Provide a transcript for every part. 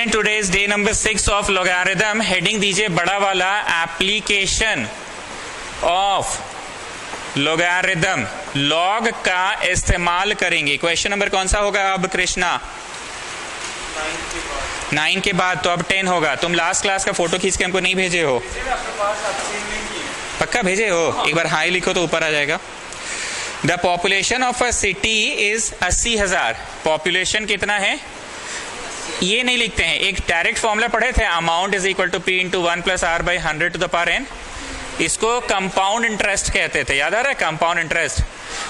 Student today is day number 6 of logarithm. Heading दीजिए बड़ा वाला, एप्लीकेशन ऑफ लॉगरिथम। लॉग का इस्तेमाल करेंगे। क्वेश्चन नंबर कौन सा होगा अब कृष्णा? 9 के बाद, तो अब 10 होगा। तुम लास्ट क्लास का फोटो खींच के हमको नहीं भेजे हो? पक्का भेजे हो? एक बार हाई लिखो तो ऊपर आ जाएगा। The population of a city is 80,000। Population कितना है ये नहीं लिखते हैं, एक डायरेक्ट फॉर्मूला पढ़े थे, amount is equal to P into 1 plus R by 100 to the power n। इसको कंपाउंड इंटरेस्ट कहते थे, याद आ रहा है? Compound interest.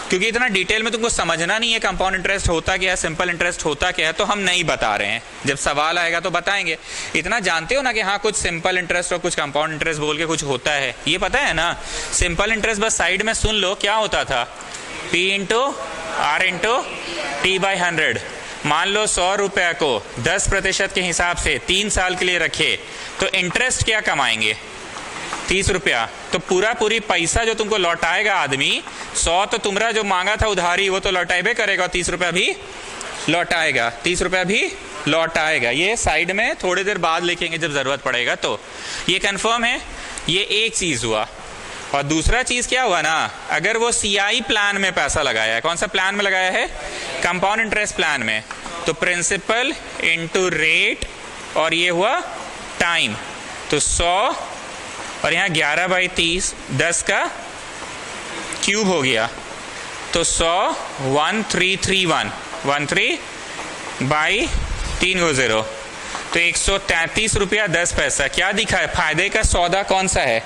क्योंकि इतना डिटेल में तुमको समझना नहीं है कंपाउंड इंटरेस्ट होता क्या है, सिंपल इंटरेस्ट होता क्या है, तो हम नहीं बता रहे हैं। जब सवाल आएगा तो बताएंगे। इतना जानते हो ना कि हाँ कुछ सिंपल इंटरेस्ट और कुछ कंपाउंड इंटरेस्ट बोल के कुछ होता है, ये पता है ना? सिंपल इंटरेस्ट बस साइड में सुन लो क्या होता था, P into R into T by 100। मान लो 100 रुपया को 10% के हिसाब से 3 साल के लिए रखे तो इंटरेस्ट क्या कमाएंगे? 30 रुपया। तो पूरी पैसा जो तुमको लौटाएगा आदमी, 100 तो तुम्हारा जो मांगा था उधारी वो तो लौटाएबे करेगा, 30 रुपया भी लौटाएगा, 30 रुपया भी लौटाएगा। ये साइड में थोड़ी देर बाद लिखेंगे जब जरूरत पड़ेगा। तो ये कंफर्म है, ये एक चीज हुआ। और दूसरा चीज क्या हुआ ना, अगर वो CI प्लान में पैसा लगाया है, कौन सा प्लान में लगाया है? कंपाउंड इंटरेस्ट प्लान में, तो प्रिंसिपल इंटू रेट और ये हुआ टाइम, तो 100 और यहाँ 11/30 10 का क्यूब हो गया, तो 100 1331 13/3 को 0, तो 133 रुपया 10 पैसा। क्या दिखा है? फायदे का सौदा कौन सा है?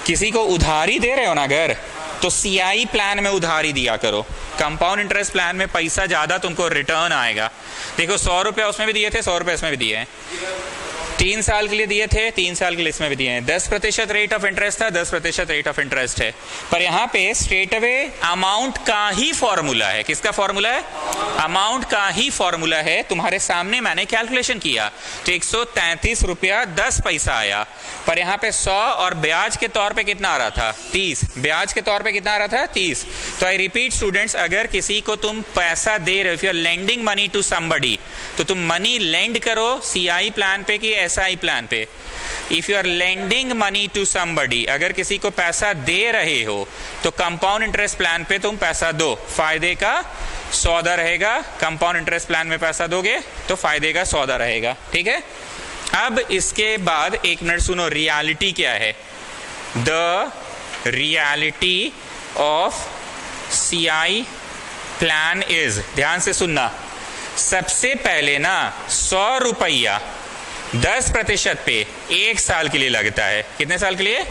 किसी को उधारी दे रहे हो ना अगर, तो CI प्लान में उधारी दिया करो। कंपाउंड इंटरेस्ट प्लान में पैसा ज्यादा तुमको रिटर्न आएगा। देखो 100 रुपया उसमें भी दिए थे, 100 रुपया इसमें भी दिए हैं। 3 साल के लिए दिए थे, 3 साल के लिए इसमें भी दिए हैं। 10% रेट ऑफ इंटरेस्ट था, 10% रेट ऑफ इंटरेस्ट है। पर यहाँ पे स्ट्रेट अवे अमाउंट का ही फॉर्मूला है। किसका फॉर्मूला है? अमाउंट का ही फॉर्मूला है। तुम्हारे सामने मैंने कैलकुलेशन किया तो 133 रुपया 10 पैसा आया। पर यहाँ पे 100 और ब्याज के तौर पे कितना आ रहा था? 30। ब्याज के तौर पे कितना आ रहा था? 30। तो आई रिपीट स्टूडेंट्स, अगर किसी को तुम पैसा दे रहे हो, if you are lending money to somebody, तो तुम मनी लेंड करो CI प्लान पे कि SI प्लान पे। If you are lending money to somebody, अगर किसी को पैसा दे रहे हो तो कंपाउंड इंटरेस्ट प्लान पे तुम पैसा दो, फायदे का सौदा रहेगा। कंपाउंड इंटरेस्ट प्लान में पैसा दोगे तो फायदे का सौदा रहेगा, ठीक है? अब इसके बाद एक मिनट सुनो, रियलिटी क्या है? The reality of CI plan is, ध्यान से सुनना, सबसे पहले ना 100 रुपया 10% पे 1 साल के लिए लगता है। कितने साल के लिए?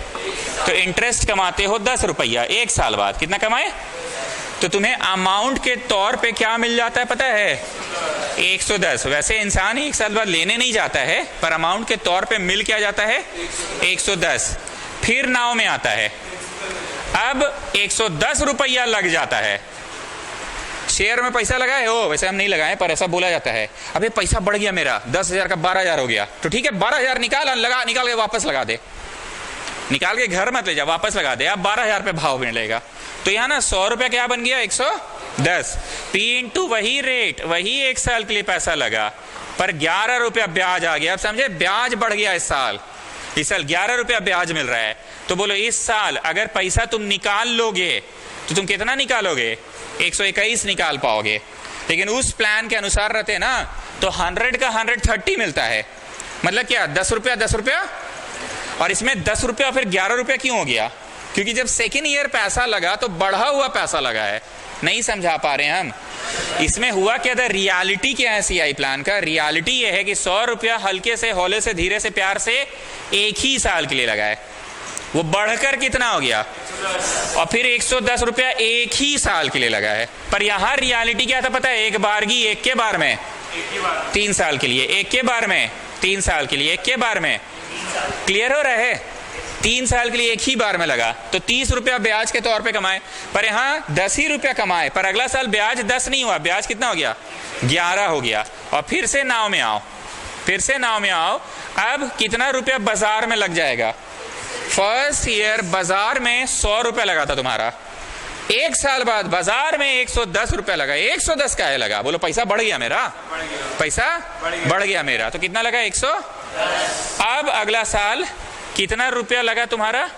तो इंटरेस्ट कमाते हो 10 रुपया, 1 साल बाद कितना कमाए? तो तुम्हें अमाउंट के तौर पे क्या मिल जाता है पता है? 110। वैसे इंसान ही 1 साल बाद लेने नहीं जाता है, पर अमाउंट के तौर पे मिल क्या जाता है? 110। फिर नाव में आता है, अब 110 रुपया लग जाता है। शेयर में पैसा लगाए हो, वैसे हम नहीं लगाए पर ऐसा बोला जाता है, अबे पैसा बढ़ गया मेरा, 10,000 का 12,000 हो गया, तो ठीक है 12,000 निकाल के वापस लगा दे, निकाल के घर मत ले जा, वापस लगा दे, अब 12,000 पे भाव मिलेगा। तो यहाँ ना 100 रुपया क्या बन गया? 110। P इंटू वही रेट, वही 1 साल के लिए पैसा लगा, पर 11 रुपया ब्याज आ गया। अब समझे, ब्याज बढ़ गया इस साल 11 रुपया ब्याज मिल रहा है। तो बोलो इस साल अगर पैसा तुम निकाल लोगे तो तुम कितना निकालोगे? 121 निकाल पाओगे। लेकिन उस प्लान के अनुसार रहते ना तो 100 का 130 मिलता है। मतलब क्या? 10 रुपया 10 रुपया, और इसमें 10 रुपया फिर 11 रुपया क्यों हो गया? क्योंकि जब सेकेंड ईयर पैसा लगा तो बढ़ा हुआ पैसा लगा है। नहीं समझा पा रहे हैं हम? इसमें हुआ क्या था? रियलिटी क्या है CI प्लान का? रियलिटी ये है कि 100 रुपया हल्के से, हौले से, धीरे से, प्यार से 1 ही साल के लिए लगा है, वो बढ़कर कितना हो गया? और फिर 110 रुपया 1 ही साल के लिए लगा है। पर यहां रियलिटी क्या था पता है? एक बारगी, एक के बार में 3 साल के लिए, एक के बार में 3 साल के लिए, एक के बार में। क्लियर हो रहा है? 3 साल के लिए 1 ही बार में लगा, तो 30 रुपया ब्याज के तौर पे कमाए। पर यहाँ 10 ही रुपया कमाए, पर अगला साल ब्याज 10 नहीं हुआ, ब्याज कितना हो गया? 11 हो गया। और फिर से नाव में आओ, फिर से नाव में आओ। अब कितना रुपया बाजार में लग जाएगा? फर्स्ट ईयर बाजार में 100 रुपया लगा था तुम्हारा, 1 साल बाद बाजार में 110 रुपया लगा। 110 का है लगा, बोलो पैसा बढ़ गया मेरा, पैसा बढ़ गया मेरा। तो कितना लगा? 110। अब अगला साल कितना रुपया लगा तुम्हारा?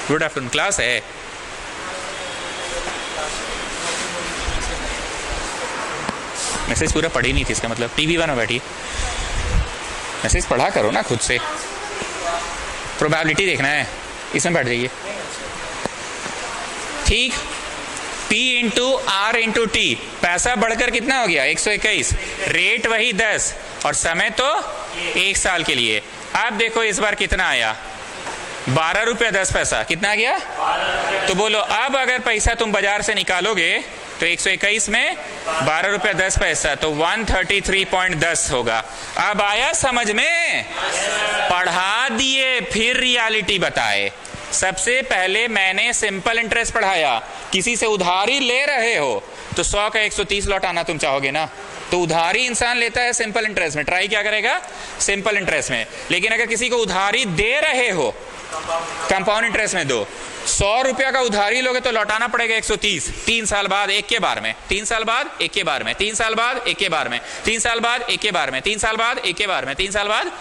गुड आफ्टरनून, क्लास है। मैसेज पूरा पढ़ी नहीं थी, इसका मतलब टीवी वन में बैठी। मैसेज पढ़ा करो ना खुद से, प्रोबेबिलिटी देखना है, इसमें बैठ जाइए। ठीक, P into R into T, पैसा बढ़कर कितना हो गया? 121, रेट वही 10 और समय तो 1 साल के लिए। अब देखो इस बार कितना आया? 12 रुपया 10 पैसा। कितना आ गया? तो बोलो अब अगर पैसा तुम बाजार से निकालोगे तो 121 में 12 रुपया 10 पैसा, तो 133.10 होगा। अब आया समझ में? पढ़ा दिए, फिर रियलिटी बताए। सबसे पहले मैंने सिंपल इंटरेस्ट पढ़ाया। किसी से उधारी ले रहे हो तो 100 का 130 लौटाना तुम चाहोगे ना, तो उधारी इंसान लेता है सिंपल इंटरेस्ट में। ट्राई क्या करेगा? सिंपल इंटरेस्ट में। लेकिन अगर किसी को उधारी दे रहे हो कंपाउंड इंटरेस्ट में दो, 100 रुपया का उधारी लोगे तो लौटाना पड़ेगा 130। 3 साल बाद एक के बार में, 3 साल बाद एक के बार में, 3 साल बाद एक के बार में, 3 साल बाद एक के बार में, 3 साल बाद एक के बार में, 3 साल बाद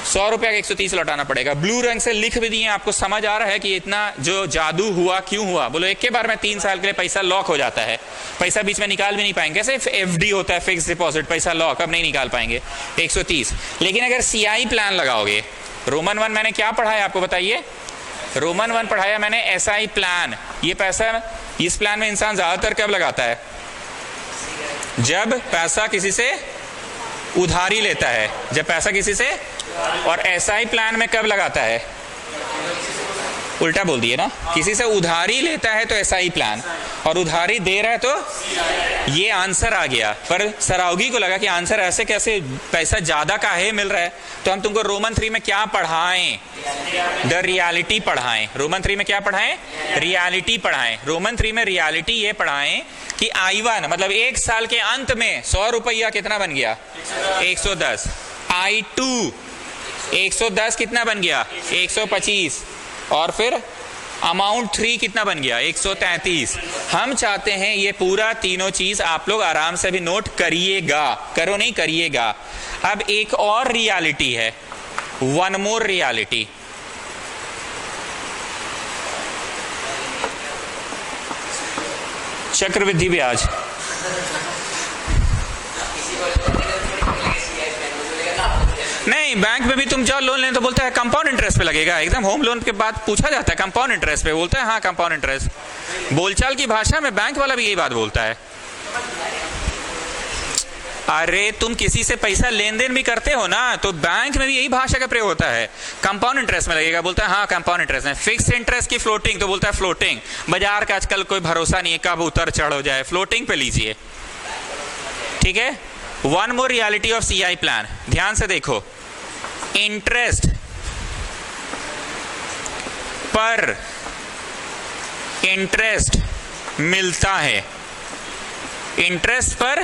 100 रुपया का 130 लौटाना पड़ेगा। ब्लू रंग से लिख भी दिए। आपको समझ आ रहा है कि इतना जो जादू हुआ क्यों हुआ? बोलो एक के बार में 3 साल के लिए पैसा लॉक हो जाता है, पैसा बीच में निकाल भी नहीं पाएंगे। कैसे FD होता है, फिक्स डिपॉजिट, पैसा लॉक, अब नहीं निकाल पाएंगे 130। लेकिन अगर CI प्लान लगाओगे, रोमन 1 मैंने क्या पढ़ाया आपको बताइए? रोमन 1 पढ़ाया मैंने SI प्लान। ये पैसा, इस प्लान में इंसान ज्यादातर कब लगाता है? जब पैसा किसी से उधारी लेता है, जब पैसा किसी से। और SI प्लान में कब लगाता है? उल्टा बोल दिए ना, किसी से उधारी लेता है तो SI प्लान, और उधारी दे रहा है तो। ये आंसर आ गया। पर सरावगी को लगा कि आंसर ऐसे कैसे, पैसा ज्यादा काहे मिल रहा है? तो हम तुमको रोमन 3 में क्या पढ़ाएं? द रियलिटी पढ़ाएं। रोमन 3 में क्या पढ़ाएं? रियलिटी पढ़ाएं। रोमन 3 में रियलिटी ये पढ़ाएं कि I1 मतलब 1 साल के अंत में 100 रुपया कितना बन गया? 110। I2 110 कितना बन गया? 125। और फिर अमाउंट 3 कितना बन गया? 133। हम चाहते हैं ये पूरा तीनों चीज आप लोग आराम से भी नोट करिएगा, करो नहीं करिएगा। अब एक और रियलिटी है, वन मोर रियलिटी। चक्रवृद्धि ब्याज। नहीं, बैंक में भी तुम जाओ लोन लेने तो बोलता है कंपाउंड इंटरेस्ट पे लगेगा। एकदम होम लोन के बाद पूछा जाता है कंपाउंड इंटरेस्ट पे, बोलता है हाँ कंपाउंड इंटरेस्ट। बोलचाल की भाषा में बैंक वाला भी यही बात बोलता है। अरे तुम किसी से पैसा लेन देन भी करते हो ना, तो बैंक में भी यही भाषा का प्रयोग होता है। कंपाउंड इंटरेस्ट में लगेगा, बोलता है हाँ कंपाउंड इंटरेस्ट में। फिक्स इंटरेस्ट की फ्लोटिंग तो बोलता है फ्लोटिंग। बाजार का आजकल कोई भरोसा नहीं है, कब उतर चढ़ हो जाए, फ्लोटिंग पे लीजिए। ठीक है। One more reality of CI plan, ध्यान से देखो। इंटरेस्ट पर इंटरेस्ट मिलता है, इंटरेस्ट पर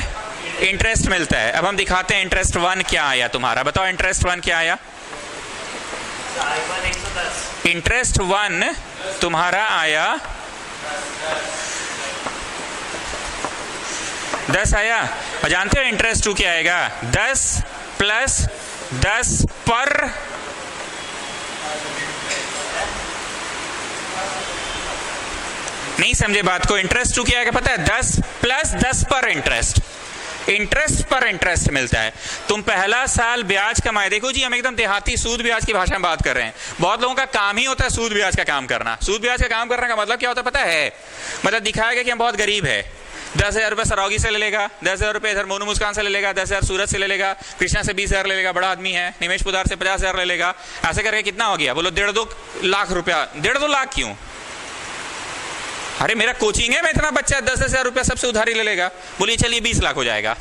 इंटरेस्ट मिलता है। अब हम दिखाते हैं इंटरेस्ट 1 क्या आया तुम्हारा, बताओ इंटरेस्ट 1 क्या आया? इंटरेस्ट 1 तुम्हारा आया 10 आया। और जानते हो इंटरेस्ट 2 क्या आएगा? 10 प्लस 10 पर नहीं समझे बात को। इंटरेस्ट 2 क्या आएगा पता है? 10 प्लस 10 पर इंटरेस्ट। इंटरेस्ट पर इंटरेस्ट मिलता है। तुम पहला साल ब्याज कमाए, देखो जी हम एकदम देहाती सूद ब्याज की भाषा में बात कर रहे हैं। बहुत लोगों का काम ही होता है सूद ब्याज का काम करना। सूद ब्याज का काम करने का मतलब क्या होता है पता है? मतलब दिखाया गया कि हम बहुत गरीब है। 10,000 रुपये सरौगी से ले लेगा, 10,000 रुपये इधर मोनू मुस्कान से ले लेगा, 10,000 सूरत से ले लेगा, कृष्णा से 20,000 ले लेगा, बड़ा आदमी है, निमेश पुदार से 50,000 ले लेगा। ऐसे करके कितना हो गया? बोलो 1.5-2 लाख रुपया। 1.5-2 लाख क्यों? अरे मेरा कोचिंग है, मैं इतना बच्चा 10,000 रुपया सबसे उधारी ले लेगा। बोलिए चलिए 20 लाख हो जाएगा।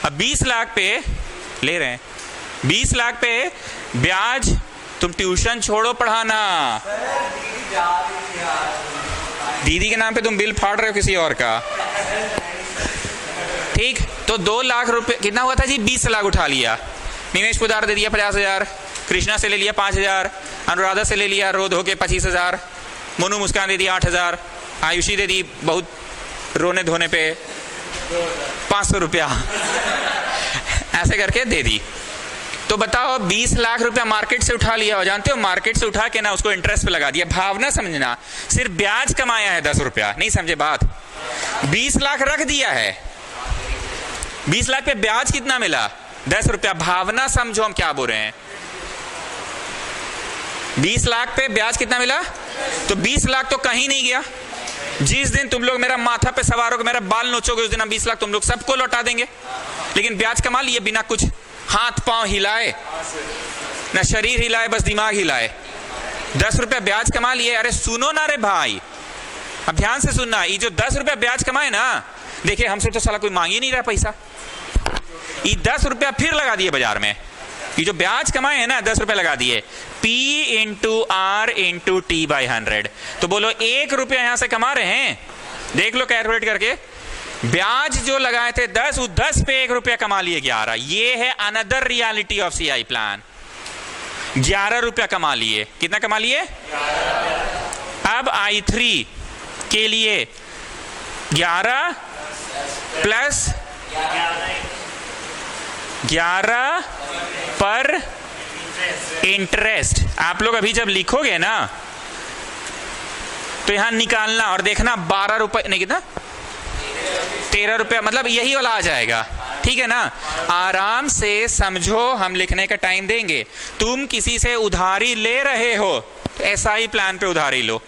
अब 20 लाख पे ले रहे हैं, 20 लाख पे ब्याज। तुम ट्यूशन छोड़ो पढ़ाना, दीदी के नाम पे तुम बिल फाड़ रहे हो किसी और का। ठीक, तो 2 लाख रुपए कितना हुआ था जी? 20 लाख उठा लिया। निमेश पुदार दे दिया 50,000, कृष्णा से ले लिया 5,000, अनुराधा से ले लिया रोध होके 25,000, मोनू मुस्कान दे दी 8,000, आयुषी दे दी बहुत रोने धोने पे 500 रुपया ऐसे करके दे दी। तो बताओ 20 लाख रुपया मार्केट से उठा लिया, और जानते हो मार्केट से उठा के ना उसको इंटरेस्ट पे लगा दिया। भावना समझना, सिर्फ ब्याज कमाया है 10 रुपया, नहीं समझे बात। 20 लाख रख दिया है, 20 लाख पे ब्याज कितना मिला? 10 रुपया। भावना समझो हम क्या बोल रहे हैं। 20 लाख पे ब्याज कितना मिला? तो 20 लाख तो कहीं नहीं गया। जिस दिन तुम लोग मेरा माथा पे सवार होकर मेरा बाल नोचोगे उस दिन हम 20 लाख तुम लोग सबको लौटा देंगे। लेकिन ब्याज कमा लिए बिना कुछ हाथ पांव हिलाए, ना शरीर हिलाए, बस दिमाग हिलाए। 10 रुपया ब्याज कमा लिए। अरे सुनो ना रे भाई, अब ध्यान से सुनना। ये जो 10 रुपया ब्याज कमाए ना, देखिए हमसे तो साला कोई मांग ही नहीं रहा पैसा। ये 10 रुपया फिर लगा दिए बाजार में। ये जो ब्याज कमाए हैं ना 10 रुपया लगा दिए, P into R into T by 100। तो बोलो 1 रुपया यहां से कमा रहे हैं, देख लो कैलकुलेट करके। ब्याज जो लगाए थे 10, उस 10 पे 1 रुपया कमा लिए 11। ये है another reality of CI plan. 11 रुपया कमा लिए। कितना कमा लिए? अब I3 के लिए 11 प्लस 11 पर इंटरेस्ट। आप लोग अभी जब लिखोगे ना तो यहां निकालना और देखना 12 रुपए नहीं, कितना 13 रुपया, मतलब यही वाला आ जाएगा। ठीक है ना, आराम से समझो, हम लिखने का टाइम देंगे। तुम किसी से उधारी ले रहे हो तो SI प्लान पे उधारी लो।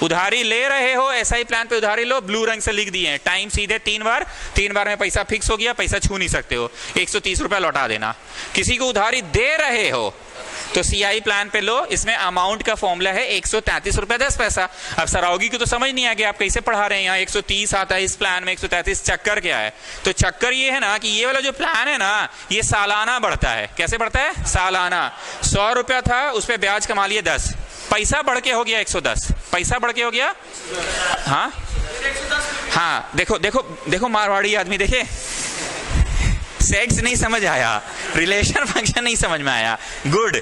उधारी ले रहे हो SI प्लान पे उधारी लो, ब्लू रंग से लिख दिए हैं। टाइम सीधे 3 बार, 3 बार में पैसा फिक्स हो गया, पैसा छू नहीं सकते हो। 130 रुपया लौटा देना। किसी को उधारी दे रहे हो तो CI प्लान पे लो। इसमें अमाउंट का फॉर्मूला है 133 रुपया 10 पैसा। अब सराओगी को तो समझ नहीं आ गया आप कैसे पढ़ा रहे हैं। यहाँ 130 आता है इस प्लान में, 133। चक्कर क्या है? तो चक्कर ये है ना कि ये वाला जो प्लान है ना ये सालाना बढ़ता है। कैसे बढ़ता है? सालाना। 100 रुपया था, उस पर ब्याज कमा लिए 10, पैसा बढ़ के हो गया 110। पैसा बढ़ के हो गया, हाँ हाँ। देखो देखो देखो मारवाड़ी आदमी, देखे सेट्स नहीं समझ आया, रिलेशन फंक्शन नहीं समझ में आया। गुड,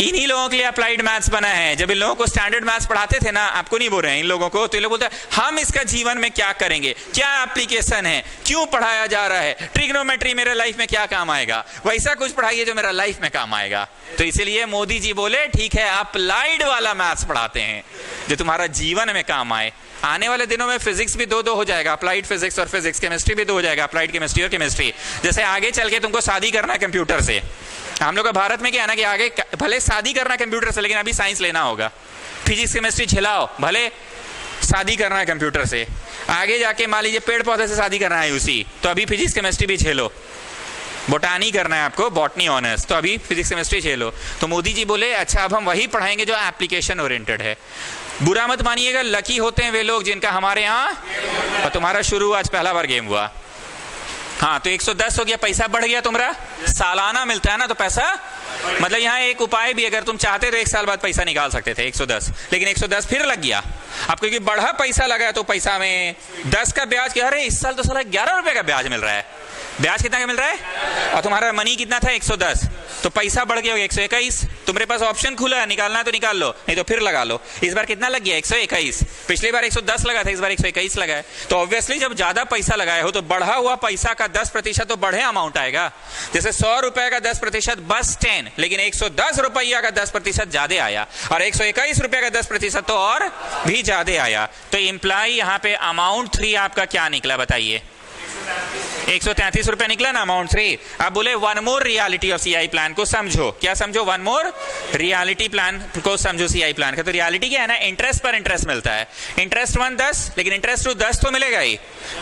इन्हीं लोगों के लिए अप्लाइड मैथ्स बना है। जब इन लोगों को स्टैंडर्ड मैथ्स पढ़ाते थे ना, आपको नहीं बोल रहे हैं इन लोगों को, तो ये लोग बोलते हैं हम इसका जीवन में क्या करेंगे, क्या एप्लीकेशन है, क्यों पढ़ाया जा रहा है, ट्रिग्नोमेट्री मेरे लाइफ में क्या काम आएगा, वैसा कुछ पढ़ाइए जो मेरा लाइफ में काम आएगा। तो इसीलिए मोदी जी बोले ठीक है अप्लाइड वाला मैथ्स पढ़ाते हैं जो तुम्हारा जीवन में काम आए। आने वाले दिनों में फिजिक्स भी 2-2 हो जाएगा, अप्लाइड फिजिक्स और फिजिक्स। केमिस्ट्री भी 2 हो जाएगा, अप्लाइड केमिस्ट्री और केमिस्ट्री। जैसे आगे चल के तुमको शादी करना है कंप्यूटर से। हम लोग का भारत में क्या है ना कि आगे भले शादी करना कंप्यूटर से, लेकिन अभी साइंस लेना होगा। फिजिक्स केमिस्ट्री झिलाओ, भले शादी करना है कंप्यूटर से। आगे जाके मान लीजिए पेड़ पौधे से शादी करना है उसी, तो अभी फिजिक्स केमिस्ट्री भी झेलो। बोटानी करना है आपको, बॉटनी ऑनर्स, तो अभी फिजिक्स केमिस्ट्री झेलो। तो मोदी जी बोले अच्छा अब हम वही पढ़ाएंगे जो एप्लीकेशन ओरिएंटेड है। बुरा मत मानिएगा, लकी होते हैं वे लोग जिनका हमारे यहाँ और तुम्हारा शुरू आज पहला बार गेम हुआ। हाँ, तो 110 हो गया, पैसा बढ़ गया तुम्हारा। सालाना मिलता है ना तो पैसा, मतलब यहाँ एक उपाय भी, अगर तुम चाहते तो 1 साल बाद पैसा निकाल सकते थे 110, लेकिन 110 फिर लग गया। अब क्योंकि बढ़ा पैसा लगा तो पैसा में 10 का ब्याज, क्या अरे इस साल तो साला 11 रुपए का ब्याज मिल रहा है। ब्याज कितना का मिल रहा है? और तुम्हारा मनी कितना था? 110, तो पैसा बढ़ गया 121। तुम्हारे पास ऑप्शन खुला है, निकालना है तो निकाल लो, नहीं तो फिर लगा लो। इस बार कितना लग गया? 121। पिछली बार 110 लगा था, इस बार 121 लगा है। तो ऑब्वियसली जब ज्यादा पैसा लगाए हो तो बढ़ा हुआ पैसा का 10% तो बढ़े अमाउंट आएगा। जैसे 100 रुपए का 10% बस 10, लेकिन 110 रुपया का 10% ज्यादा आया, और 121 रुपया का 10% तो और भी ज्यादा आया। तो इंप्लाई यहाँ पे अमाउंट 3 आपका क्या निकला बताइए? 133 रुपया निकला ना अमाउंट 3। अब बोले one more reality of CI plan को समझो। क्या समझो? वन मोर रियलिटी प्लान को समझो CI प्लान का। तो रियलिटी क्या है ना, इंटरेस्ट पर इंटरेस्ट मिलता है। इंटरेस्ट 1 10, लेकिन इंटरेस्ट 2 10 तो मिलेगा ही,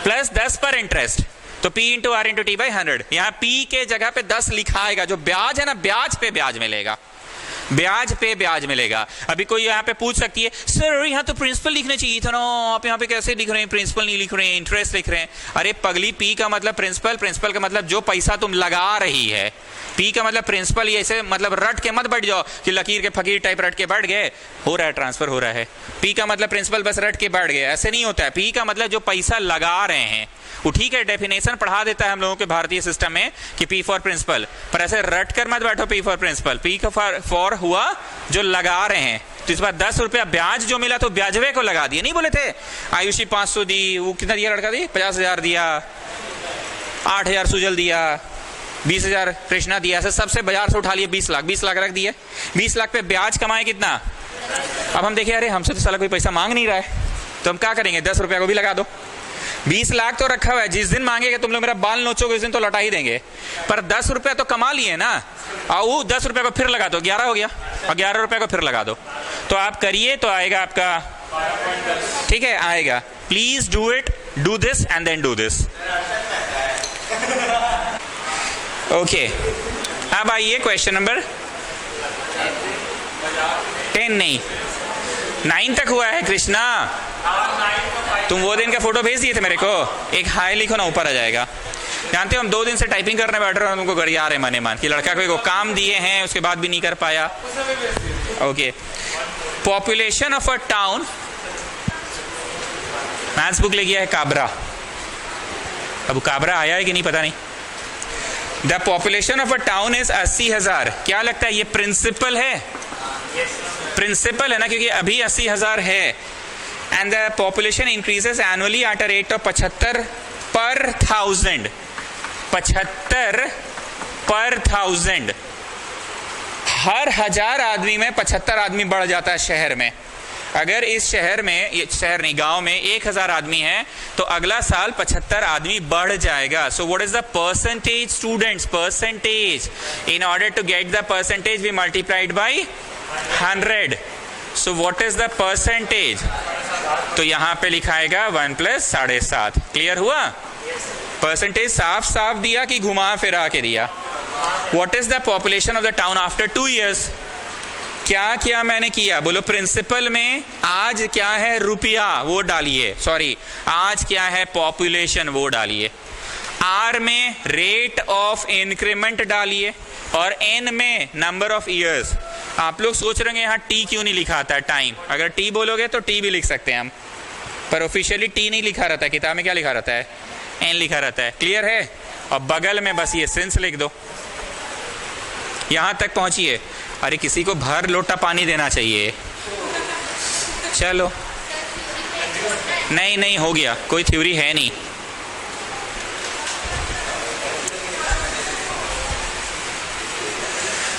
प्लस 10 पर इंटरेस्ट, तो P into R into T by 100। यहाँ P के जगह पे 10 लिखा आएगा। जो ब्याज है ना, ब्याज पे ब्याज मिलेगा, ब्याज पे ब्याज मिलेगा। अभी कोई यहाँ पे पूछ सकती है सर यहाँ तो प्रिंसिपल लिखना चाहिए था ना, आप यहाँ पे कैसे लिख रहे हैं, प्रिंसिपल नहीं लिख रहे हैं, इंटरेस्ट लिख रहे हैं। अरे पगली, P का मतलब प्रिंसिपल, प्रिंसिपल का मतलब जो पैसा तुम लगा रही है। P का मतलब प्रिंसिपल, ये ऐसे मतलब रट के मत बैठ जाओ कि लकीर के फकीर टाइप रट के बैठ गए, हो रहा है ट्रांसफर हो रहा है। P का मतलब प्रिंसिपल, बस रट के बैठ गए, ऐसे नहीं होता है। P का मतलब जो पैसा लगा रहे हैं वो ठीक है, डेफिनेशन पढ़ा देता है हम लोगों के भारतीय सिस्टम में कि P फॉर प्रिंसिपल, पर ऐसे रट कर मत बैठो P फॉर प्रिंसिपल। P का फॉर हुआ जो लगा रहे हैं, तो इस बार 10 रुपया ब्याज जो मिला तो ब्याजवे को लगा दिए। नहीं बोले थे आयुषी 500 दी, वो कितना दिया लड़का दी, 50,000 दिया, 8,000 सुजल दिया, 20,000 कृष्णा दिया, ऐसे सबसे बाजार से उठा लिए 20 लाख, 20 लाख रख दिए। 20 लाख पे ब्याज कमाए कितना। अब हम देखे अरे हमसे तो साला कोई पैसा मांग नहीं रहा है, तो हम क्या करेंगे, 10 रुपया को भी लगा दो। 20 लाख तो रखा हुआ है, जिस दिन मांगेगा तुम लोग मेरा बाल नोचोगे उस दिन तो लौटा ही देंगे, पर 10 रुपया तो कमा लिए ना। और वो 10 रुपया को फिर लगा दो, 11 हो गया, और 11 रुपया को फिर लगा दो। तो आप करिए तो आएगा आपका, ठीक है आएगा। Please do it, do this and then do this. Okay, अब आइए क्वेश्चन नंबर 10 नहीं 9 तक हुआ है कृष्णा। तुम वो दिन का फोटो भेज दिए थे मेरे को, एक हाई लिखो ना, ऊपर आ जाएगा। जानते हो हम 2 दिन से टाइपिंग करने बैठ रहे हैं, तुमको गरिया रहे मने मान कि लड़का को काम दिए हैं उसके बाद भी नहीं कर पाया। Okay, population of a town, maths book ले गया है काबरा। अब काबरा आया है कि नहीं पता नहीं। The population of a town is 80,000। क्या लगता है ये प्रिंसिपल है? प्रिंसिपल है ना, क्योंकि अभी 80,000 है। And the population increases annually at a rate of 75 पर 1000। 75 पर 1000। हर 1000 आदमी में 75 आदमी बढ़ जाता है शहर में। अगर इस शहर में, ये शहर नहीं गांव में 1000 आदमी है तो अगला साल 75 आदमी बढ़ जाएगा। So what is the percentage students? Percentage, in order to get the percentage we multiplied by 100। So what is the percentage? तो यहां पे लिखाएगा 1 + 7.5। क्लियर हुआ? परसेंटेज साफ साफ दिया कि घुमा फिरा के दिया। What is the population of the town after 2 years? क्या क्या मैंने किया बोलो। प्रिंसिपल में आज क्या है रुपया, वो डालिए, सॉरी आज क्या है पॉपुलेशन, वो डालिए। आर में रेट ऑफ इंक्रीमेंट डालिए, और एन में नंबर ऑफ ईयर्स। आप लोग सोच रहे हैं यहाँ टी क्यों नहीं लिखा आता टाइम। अगर टी बोलोगे तो टी भी लिख सकते हैं हम, पर ऑफिशियली टी नहीं लिखा रहता है। किताब में क्या लिखा रहता है? एन लिखा रहता है। क्लियर है? और बगल में बस ये सिंस लिख दो। यहां तक पहुंचिए। अरे किसी को भर लोटा पानी देना चाहिए। चलो, नहीं नहीं हो गया, कोई थ्योरी है नहीं।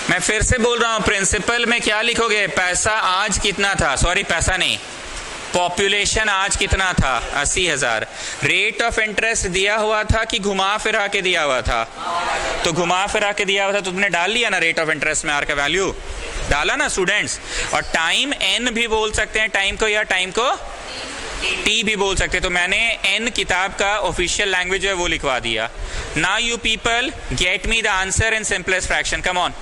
मैं फिर से बोल रहा हूं, प्रिंसिपल में क्या लिखोगे? पैसा आज कितना था, सॉरी पैसा नहीं, पॉपुलेशन आज कितना था? 80,000। रेट ऑफ इंटरेस्ट दिया हुआ था कि घुमा फिरा के दिया हुआ था? तो घुमा फिरा के दिया हुआ था, तो तुमने डाल लिया ना रेट ऑफ इंटरेस्ट में आर का वैल्यू, डाला ना स्टूडेंट्स। और टाइम एन भी बोल सकते हैं टाइम को, या टाइम को टी भी बोल सकते हैं। तो मैंने एन किताब का ऑफिशियल लैंग्वेज है वो लिखवा दिया। Now you people get me the answer in simplest fraction. Come on,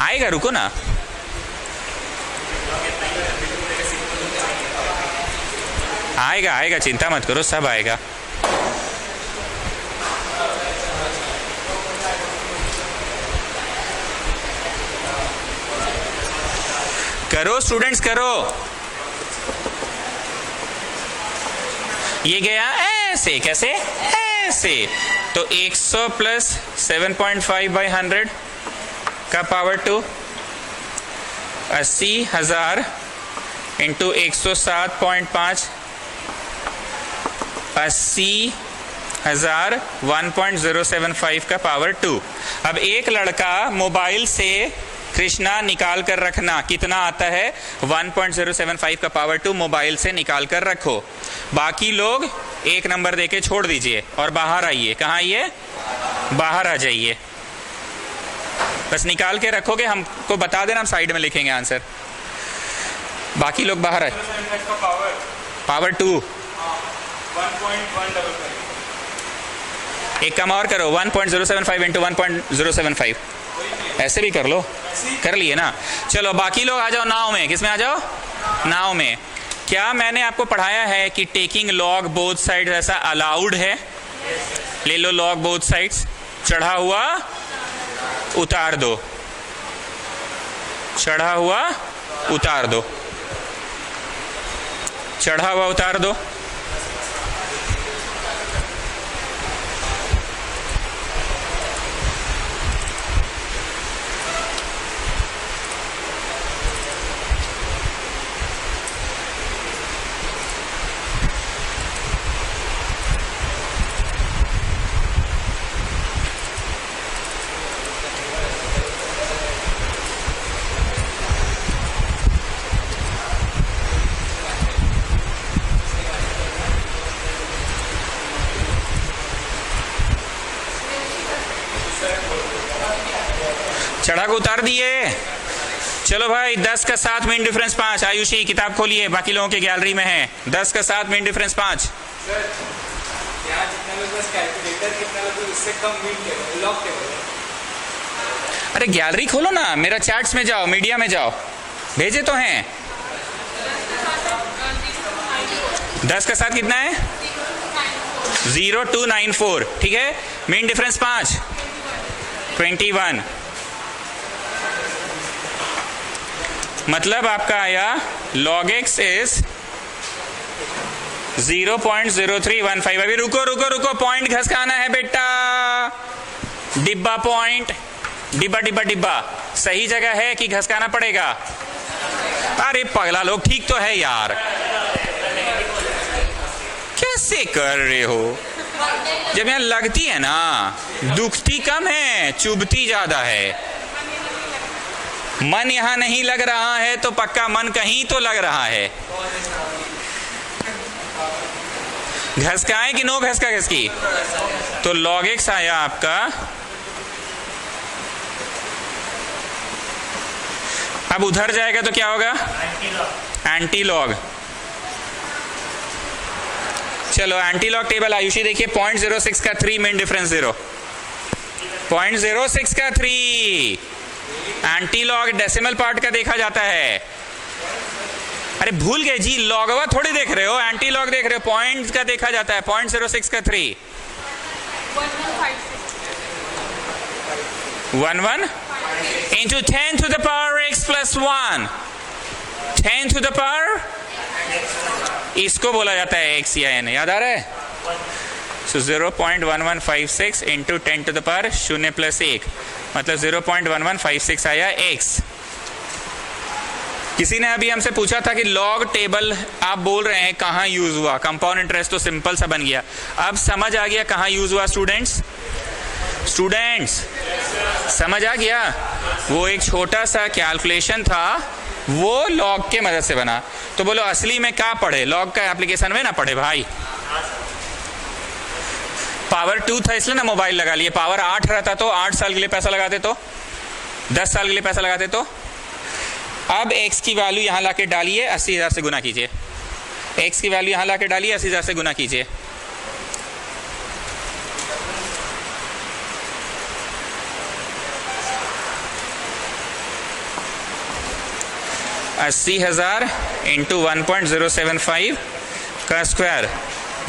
आएगा, रुको ना। आएगा आएगा, चिंता मत करो, सब आएगा। करो स्टूडेंट्स करो। ये गया ऐसे, कैसे? ऐसे। तो 100 + 7.5/100 का पावर 2, 80,000 इंटू 107.5, 80,000 1.075 का पावर 2। अब एक लड़का मोबाइल से कृष्णा निकाल कर रखना, कितना आता है? 1.075 का पावर 2 मोबाइल से निकाल कर रखो। बाकी लोग एक नंबर देके छोड़ दीजिए और बाहर आइए। कहाँ आइए? बाहर आ जाइए। बस निकाल के रखोगे, हमको बता देना, हम साइड में लिखेंगे आंसर। बाकी लोग बाहर आए। पावर 2 एक काम और करो, 1.075 इंटू 1.075 ऐसे भी कर लो। कर लिए ना? चलो बाकी लोग आ जाओ नाव में। किस में आ जाओ? नाव में। क्या मैंने आपको पढ़ाया है कि टेकिंग लॉग बोथ साइड ऐसा अलाउड है? ले लो लॉग बोथ साइड्स, चढ़ा हुआ उतार दो, चढ़ा हुआ उतार दो, चढ़ा हुआ उतार दो। चढ़ा को उतार दिए। चलो भाई 10 का 7 मीन डिफरेंस 5। आयुषी किताब खोलिए, बाकी लोगों के गैलरी में है। 10 का 7 मीन डिफरेंस 5। अरे गैलरी खोलो ना, मेरा चैट्स में जाओ, मीडिया में जाओ, भेजे तो हैं। 10 का 7 कितना है? 0294, ठीक है। Mean difference 5, 21। मतलब आपका आया log x इज 0.0315। अभी रुको रुको रुको, पॉइंट घसकाना है बेटा। डिब्बा पॉइंट, डिब्बा डिब्बा डिब्बा सही जगह है कि घसकाना पड़ेगा? अरे पगला लोग, ठीक तो है यार, कैसे कर रहे हो? जब यहां लगती है ना, दुखती कम है, चुभती ज्यादा है। मन यहां नहीं लग रहा है तो पक्का मन कहीं तो लग रहा है। घसकाए कि नो घसका घसकी? तो log x आया आपका, अब उधर जाएगा तो क्या होगा? Anti log. चलो एंटी लॉग टेबल आयुषी देखिए, 0.06 का 3 मीन डिफरेंस 0, 0.06 का 3। एंटी लॉग डेसिमल पार्ट का देखा जाता है। अरे भूल गए जी, लॉगवा थोड़ी देख रहे हो, एंटी लॉग देख रहे हो, पॉइंट का देखा जाता है। 0.06 का 3, 11 into 10 to the power x plus 1, 10 to the power, इसको बोला जाता है x या n, याद आ रहा है? So 0.1156 into 10 to the power 0 plus 1, मतलब 0.1156 आया x। किसी ने अभी हमसे पूछा था कि लॉग टेबल आप बोल रहे हैं कहाँ यूज हुआ? कंपाउंड इंटरेस्ट तो सिंपल सा बन गया। अब समझ आ गया कहाँ यूज हुआ स्टूडेंट्स? स्टूडेंट्स समझ आ गया? वो एक छोटा सा कैलकुलेशन था, वो लॉग के मदद से बना। तो बोलो असली में क्या पढ़े? लॉग का एप्लीकेशन में ना पढ़े भाई। पावर 2 था इसलिए ना मोबाइल लगा लिए। पावर 8 रहता तो 8 साल के लिए पैसा लगाते, तो 10 साल के लिए पैसा लगाते। तो अब x की वैल्यू यहां लाके डालिए, 80,000 से गुना कीजिए। x की वैल्यू यहां लाके डालिए, 80,000 से गुना कीजिए। $80,000 इंटू 1.075 का स्क्वायर।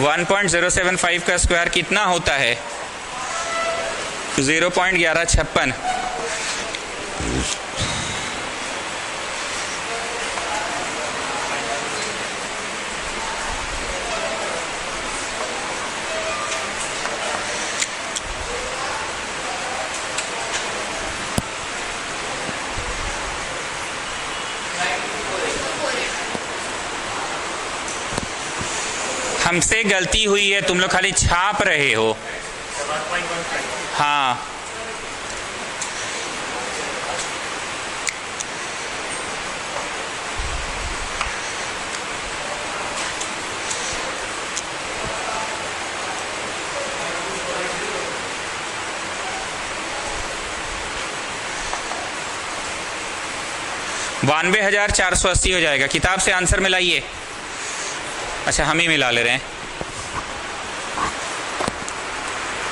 1.075 का स्क्वायर कितना होता है? 0.1156। हमसे गलती हुई है, तुम लोग खाली छाप रहे हो। हाँ $92,480 हो जाएगा। किताब से आंसर मिलाइए। अच्छा हम ही मिला ले रहे हैं।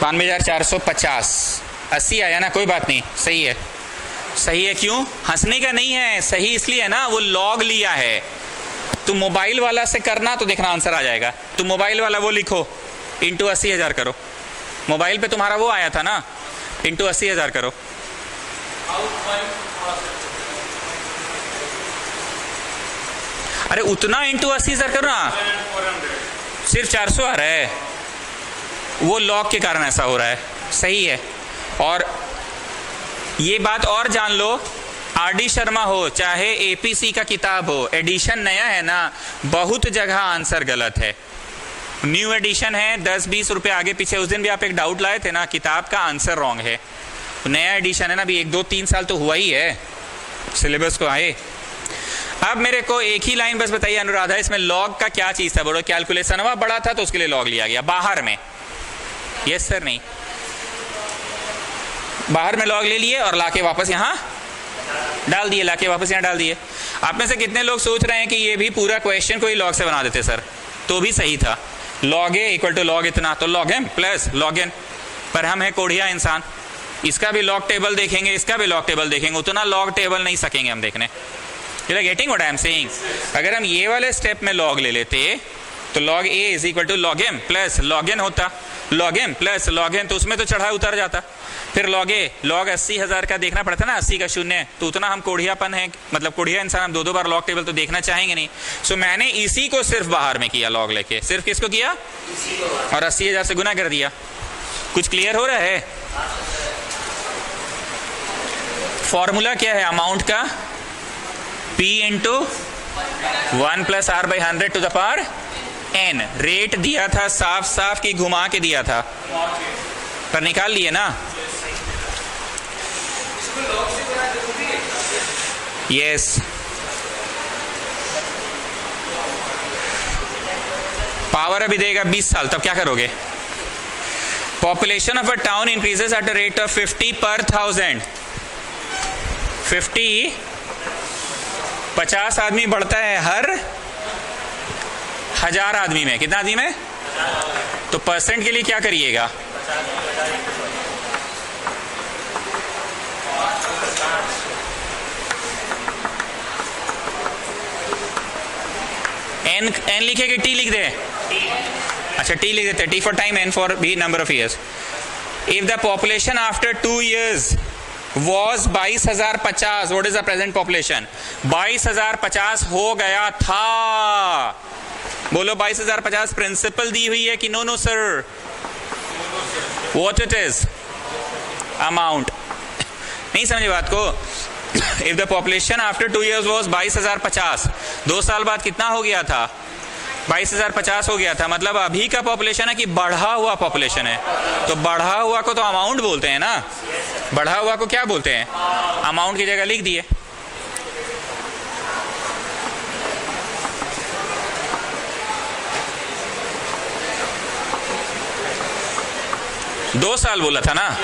92,450, 80 आया ना, कोई बात नहीं, सही है। सही है क्यों? हंसने का नहीं है, सही इसलिए है ना, वो लॉग लिया है। तुम मोबाइल वाला से करना तो देखना आंसर आ जाएगा। तुम मोबाइल वाला वो लिखो, इंटू 80,000 करो। मोबाइल पे तुम्हारा वो आया था ना, इंटू 80,000 करो। अरे उतना इंटू 80,000 करो ना, सिर्फ 400 आ रहा है। वो लॉग के कारण ऐसा हो रहा है, सही है। और ये बात और जान लो, आरडी शर्मा हो चाहे एपीसी का किताब हो, एडिशन नया है ना, बहुत जगह आंसर गलत है। न्यू एडिशन है, 10-20 रुपए आगे पीछे। उस दिन भी आप एक डाउट लाए थे ना, किताब का आंसर रॉन्ग है। तो नया एडिशन है ना, अभी 1-2-3 साल तो हुआ ही है सिलेबस को आए। अब मेरे को एक ही लाइन बस बताइए अनुराधा, इसमें लॉग का क्या चीज था? बोलो कैलकुलेशन हुआ बड़ा था तो उसके लिए लॉग लिया गया बाहर में। Yes sir? नहीं, बाहर में लॉग ले लिए और लाके वापस यहाँ डाल दिए, लाके वापस यहाँ डाल दिए। आप में से कितने लोग सोच रहे हैं कि ये भी पूरा क्वेश्चन को ही लॉग से बना देते सर, तो भी सही था। Log A equal to log इतना, तो log M plus log N. पर हम है कोढ़िया इंसान, इसका भी लॉग टेबल देखेंगे, इसका भी लॉग टेबल देखेंगे, उतना लॉग टेबल नहीं सकेंगे हम देखने। You are getting what I am saying? अगर हम ये वाले स्टेप में लॉग ले लेते तो log a is equal to log M plus log n होता, log M plus log n, तो उसमें तो चढ़ा उतर जाता। फिर लॉग ए, लॉग 80,000 का देखना पड़ता ना, 80 का शून्य, तो उतना हम कोढ़ियापन है, मतलब कोढ़िया इंसान, हम दो बार लॉग टेबल तो देखना चाहेंगे नहीं। सो मैंने इसी को सिर्फ बाहर में किया लॉग लेके, सिर्फ किसको किया, और 80,000 से गुना कर दिया। कुछ क्लियर हो रहा है? फॉर्मूला क्या है अमाउंट का? P into 1 plus R by 100 to the power n। Rate दिया था साफ साफ की घुमा के दिया था, पर निकाल लिए ना। यस, पावर अभी देगा 20 साल, तब क्या करोगे? Population of a town increases at a rate of 50 पर 1000। 50 आदमी बढ़ता है हर 1000 आदमी में। कितना आदमी में? तो परसेंट के लिए क्या करिएगा? एन लिखे कि टी लिख दे? अच्छा टी लिख देते, T for time, N for be number of years. If the population after 2 years was 22,050, what is the present population? 22,050 हो गया था। बोलो 22,050 प्रिंसिपल दी हुई है कि no? No sir. What it is? Amount. नहीं समझे बात को? If the population after 2 years was 22,050, 2 साल बाद कितना हो गया था? 22,050 हो गया था। मतलब अभी का पॉपुलेशन है कि बढ़ा हुआ पॉपुलेशन है? तो बढ़ा हुआ को तो अमाउंट बोलते हैं ना। बढ़ा हुआ को क्या बोलते हैं? अमाउंट की जगह लिख दिए। दो साल बोला था ना।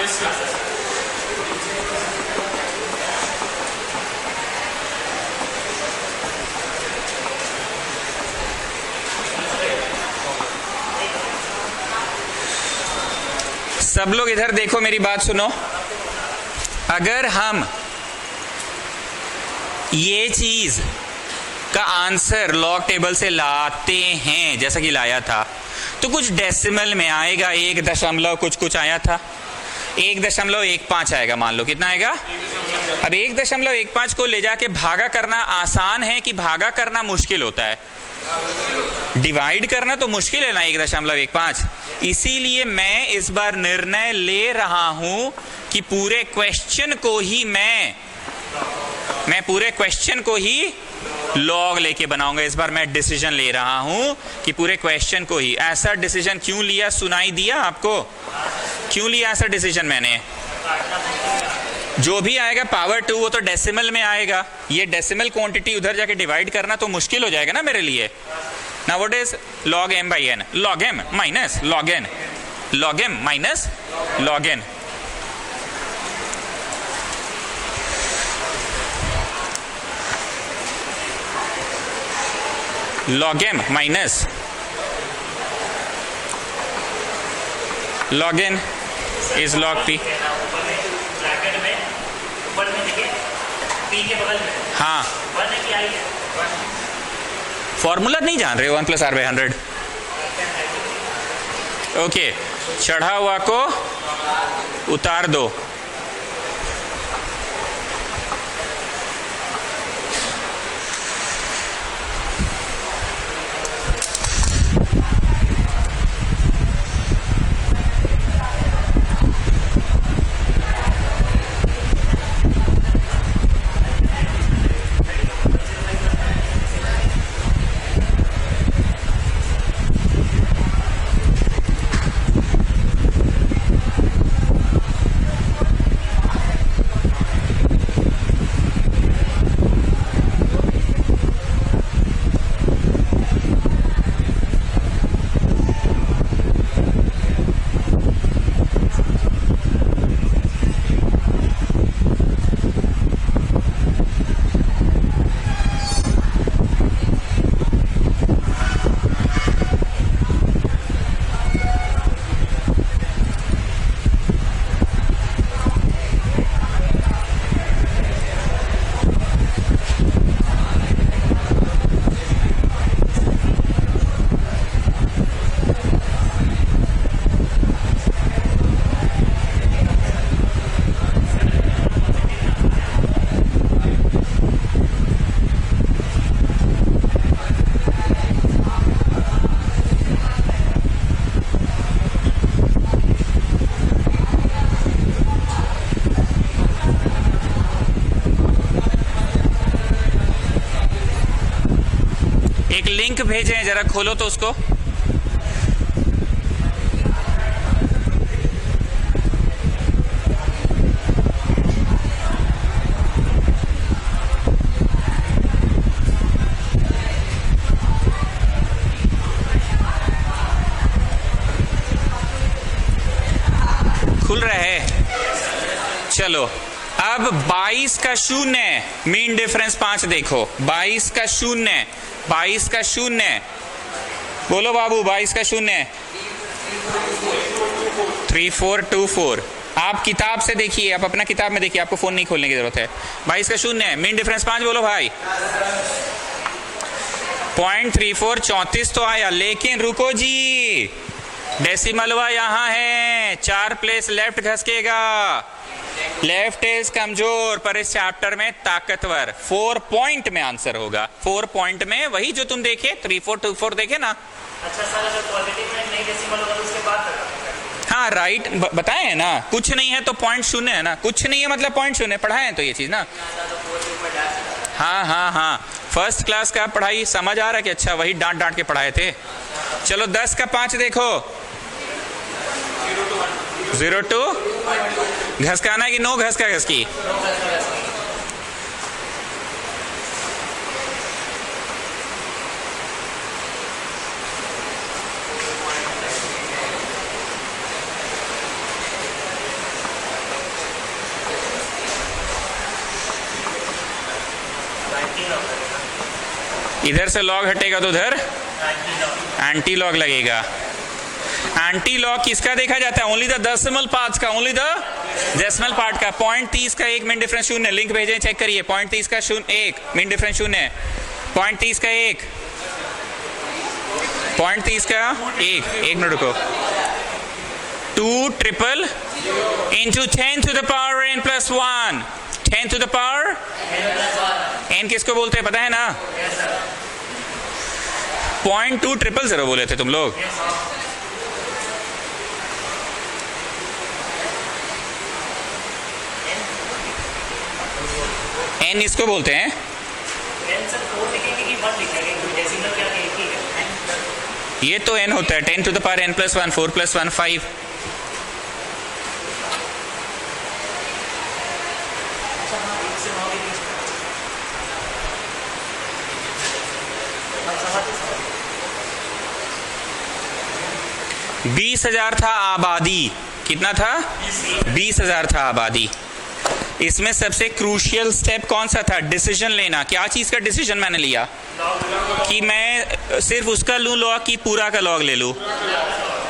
सब लोग इधर देखो, मेरी बात सुनो। अगर हम ये चीज का आंसर लॉग टेबल से लाते हैं, जैसा कि लाया था, तो कुछ डेसिमल में आएगा। 1 दशमलव कुछ आया था, 1.15 आएगा। मान लो कितना आएगा? अब 1.15 को ले जाके भागा करना आसान है कि भागा करना मुश्किल होता है? डिवाइड करना तो मुश्किल है ना 1.15। इसीलिए मैं इस बार निर्णय ले रहा हूं कि पूरे क्वेश्चन को ही मैं पूरे क्वेश्चन को ही लॉग लेके बनाऊंगा। इस बार मैं डिसीजन ले रहा हूं कि पूरे क्वेश्चन को ही। ऐसा डिसीजन क्यों लिया? सुनाई दिया आपको? क्यों लिया ऐसा डिसीजन मैंने? जो भी आएगा पावर 2 वो तो डेसिमल में आएगा। ये डेसिमल क्वांटिटी उधर जाके डिवाइड करना तो मुश्किल हो जाएगा ना मेरे लिए। Now what is log m by n? log m minus log n, log m minus log n। log m minus log n is log p। हाँ, फॉर्मूला नहीं जान रहे? 1 प्लस R बाई 100। ओके, चढ़ा हुआ को उतार दो। भेजे हैं, जरा खोलो तो उसको। खुल रहा है? चलो, अब 22 का शून्य, मीन डिफरेंस 5 देखो। 22 का शून्य, 22 का शून्य, बोलो बाबू, 22 का शून्य 3424। आप किताब से देखिए, आप अपना किताब में देखिए, आपको फोन नहीं खोलने की जरूरत है। 22 का शून्य, मीन डिफरेंस 5, बोलो भाई। 0.34 34 तो आया, लेकिन रुको जी, डेसिमलवा यहां है, 4 प्लेस लेफ्ट घसकेगा। लेफ्ट इज कमजोर पर इस चैप्टर में ताकतवर। 4 पॉइंट में आंसर होगा, 4 पॉइंट में, वही जो तुम देखे 3424 देखे ना। अच्छा सर, अगर पॉजिटिव में नहीं डेसिमल होगा तो उसके बाद तक? हाँ राइट, बताए है ना, कुछ नहीं है तो पॉइंट शून्य है ना, कुछ नहीं है मतलब पॉइंट शून्य, पढ़ाए हैं तो ये चीज ना। हाँ हाँ हाँ, फर्स्ट क्लास का पढ़ाई समझ आ रहा है कि अच्छा वही डांट डांट के पढ़ाए थे। चलो 10 का 5 देखो, 02 घसकाना कि नो घसका घसकी? इधर से लॉग हटेगा तो उधर एंटी लॉग लगेगा। एंटी लॉग किसका देखा जाता है? ओनली द डेसिमल पार्ट्स का, ओनली द डेसिमल पार्ट का। 0.30 का 1 मिन डिफरेंस शून्य, लिंक भेजें चेक करिए। 0.30 का 1 मिन डिफरेंस शून्य, 0.30 का 1, 0.30 का 1 मिनट रुको, 2 triple into 10 to the power n plus 1, 10 to the power n किसको बोलते हैं पता है ना? 0.2 ट्रिपल 0 बोले थे तुम लोग। n इसको बोलते हैं, ये तो n होता है, 10 to the power n plus 1, 4 plus 1 5। बीस 20,000 था आबादी, कितना था? 20,000 था आबादी। इसमें सबसे क्रूशियल स्टेप कौन सा था? डिसीजन लेना। क्या चीज का डिसीजन मैंने लिया? कि मैं सिर्फ उसका लूं लॉग कि पूरा का लॉग ले लूं,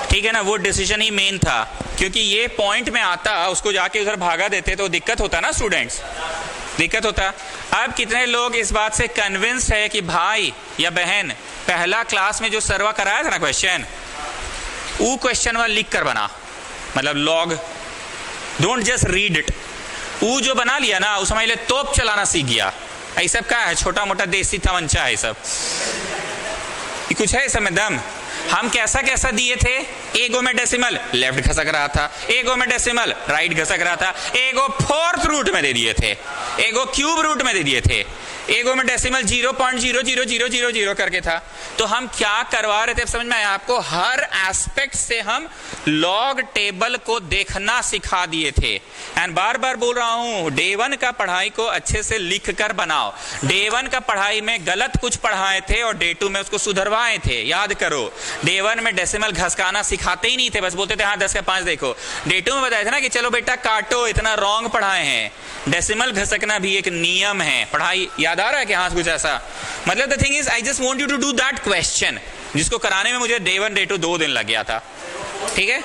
ठीक है ना? वो डिसीजन ही मेन था, क्योंकि ये पॉइंट में आता, उसको जाके उधर भागा देते तो दिक्कत होता ना स्टूडेंट्स, दिक्कत होता। अब कितने लोग इस बात से कन्विंस्ड है कि भाई या बहन, पहला क्लास में जो सर्वा कराया था ना क्वेश्चन, वो क्वेश्चन वाला लिख कर बना, मतलब log, don't just read it. वो जो बना लिया ना, उस समझ ले तोप चलाना सीख गया। ये सब क्या है? छोटा मोटा देसी तमंचा है सब, ये कुछ है सब में दम। हम कैसा कैसा दिए थे? एगो में डेसिमल लेफ्ट घसक रहा था, एगो में डेसिमल राइट घसक रहा था, एगो फोर्थ रूट में दे दिए थे, एगो क्यूब रूट में दे दिए थे, एगो में डेसिमल 0.00000 करके था। तो हम क्या करवा रहे थे समझ में आया आपको? हर एस्पेक्ट से हम लॉग टेबल को देखना सिखा दिए थे। एंड बार बार बोल रहा हूं, डे 1 का पढ़ाई को अच्छे से लिख कर बनाओ। डे 1 का पढ़ाई में गलत कुछ पढ़ाए थे और डे 2 में उसको सुधरवाए थे, याद करो। डे 1 में डेसिमल घसकाना सिखाते ही नहीं थे, बस बोलते थे हाँ 10 का 5 देखो। डे 2 में बताया था ना कि चलो बेटा काटो, इतना रॉन्ग पढ़ाए हैं। डेसिमल घसकना भी एक नियम है, पढ़ाई याद आ रहा है कि हाँ कुछ ऐसा? मतलब the thing is I just want you to do that question, जिसको कराने में मुझे डे 1 डे 2 2 दिन लग गया था, ठीक है?